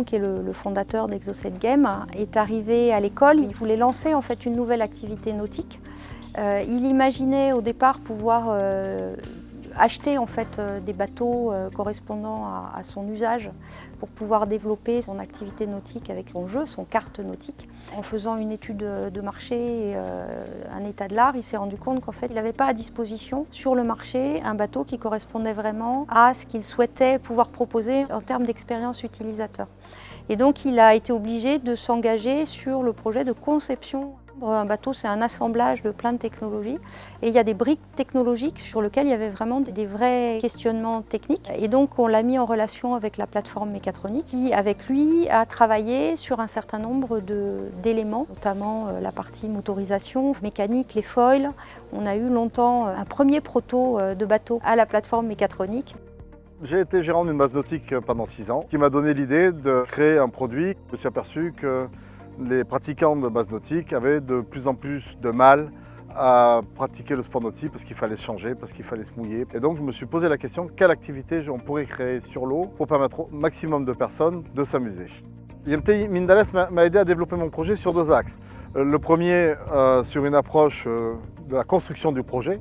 qui est le fondateur d'Exocet Game, est arrivé à l'école. Il voulait lancer en fait une nouvelle activité nautique. Il imaginait au départ pouvoir acheter en fait des bateaux correspondant à son usage pour pouvoir développer son activité nautique avec son jeu, son carte nautique. En faisant une étude de marché et un état de l'art, il s'est rendu compte qu'en fait il n'avait pas à disposition sur le marché un bateau qui correspondait vraiment à ce qu'il souhaitait pouvoir proposer en termes d'expérience utilisateur. Et donc il a été obligé de s'engager sur le projet de conception. Un bateau, c'est un assemblage de plein de technologies et il y a des briques technologiques sur lesquelles il y avait vraiment des vrais questionnements techniques. Et donc on l'a mis en relation avec la plateforme Mécatronique qui, avec lui, a travaillé sur un certain nombre d'éléments, notamment la partie motorisation, mécanique, les foils. On a eu longtemps un premier proto de bateau à la plateforme Mécatronique. J'ai été gérant d'une base nautique pendant 6 ans, qui m'a donné l'idée de créer un produit. Je me suis aperçu que les pratiquants de base nautique avaient de plus en plus de mal à pratiquer le sport nautique parce qu'il fallait se changer, parce qu'il fallait se mouiller. Et donc je me suis posé la question, quelle activité on pourrait créer sur l'eau pour permettre au maximum de personnes de s'amuser. IMT Mindales m'a aidé à développer mon projet sur 2 axes. Le premier sur une approche de la construction du projet,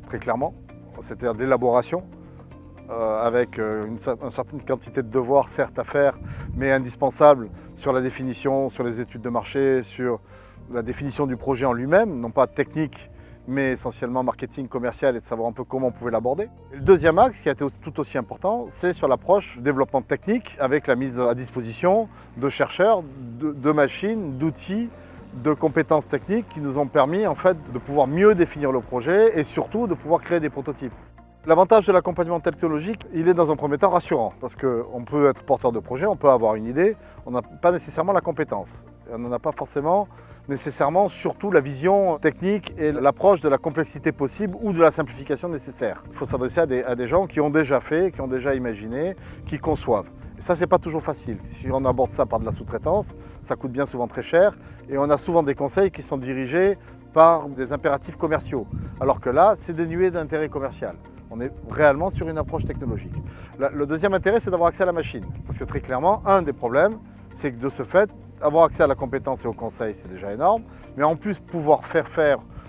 très clairement, c'est-à-dire de l'élaboration. Avec une certaine quantité de devoirs certes à faire, mais indispensables sur la définition, sur les études de marché, sur la définition du projet en lui-même, non pas technique, mais essentiellement marketing, commercial et de savoir un peu comment on pouvait l'aborder. Le deuxième axe, qui a été tout aussi important, c'est sur l'approche développement technique, avec la mise à disposition de chercheurs, de machines, d'outils, de compétences techniques qui nous ont permis en fait de pouvoir mieux définir le projet et surtout de pouvoir créer des prototypes. L'avantage de l'accompagnement technologique, il est dans un premier temps rassurant parce qu'on peut être porteur de projet, on peut avoir une idée, on n'a pas nécessairement la compétence. On n'en a pas forcément nécessairement surtout la vision technique et l'approche de la complexité possible ou de la simplification nécessaire. Il faut s'adresser à des gens qui ont déjà fait, qui ont déjà imaginé, qui conçoivent. Et ça, c'est pas toujours facile. Si on aborde ça par de la sous-traitance, ça coûte bien souvent très cher et on a souvent des conseils qui sont dirigés par des impératifs commerciaux. Alors que là, c'est dénué d'intérêt commercial. On est réellement sur une approche technologique. Le deuxième intérêt, c'est d'avoir accès à la machine. Parce que très clairement, un des problèmes, c'est que de ce fait, avoir accès à la compétence et au conseil, c'est déjà énorme. Mais en plus, pouvoir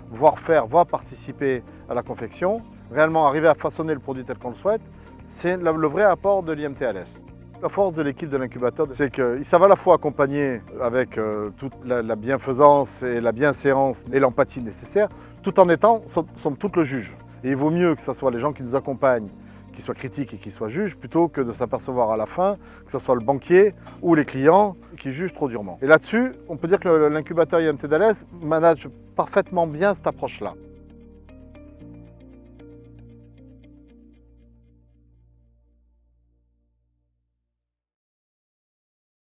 voire participer à la confection, réellement arriver à façonner le produit tel qu'on le souhaite, c'est le vrai apport de l'IMT-ALES. La force de l'équipe de l'incubateur, c'est qu'ils savent à la fois accompagner avec toute la bienfaisance et la bienséance et l'empathie nécessaire, tout en étant, somme toute, le juge. Et il vaut mieux que ce soit les gens qui nous accompagnent, qui soient critiques et qui soient juges, plutôt que de s'apercevoir à la fin que ce soit le banquier ou les clients qui jugent trop durement. Et là-dessus, on peut dire que l'incubateur IMT-ALES manage parfaitement bien cette approche-là.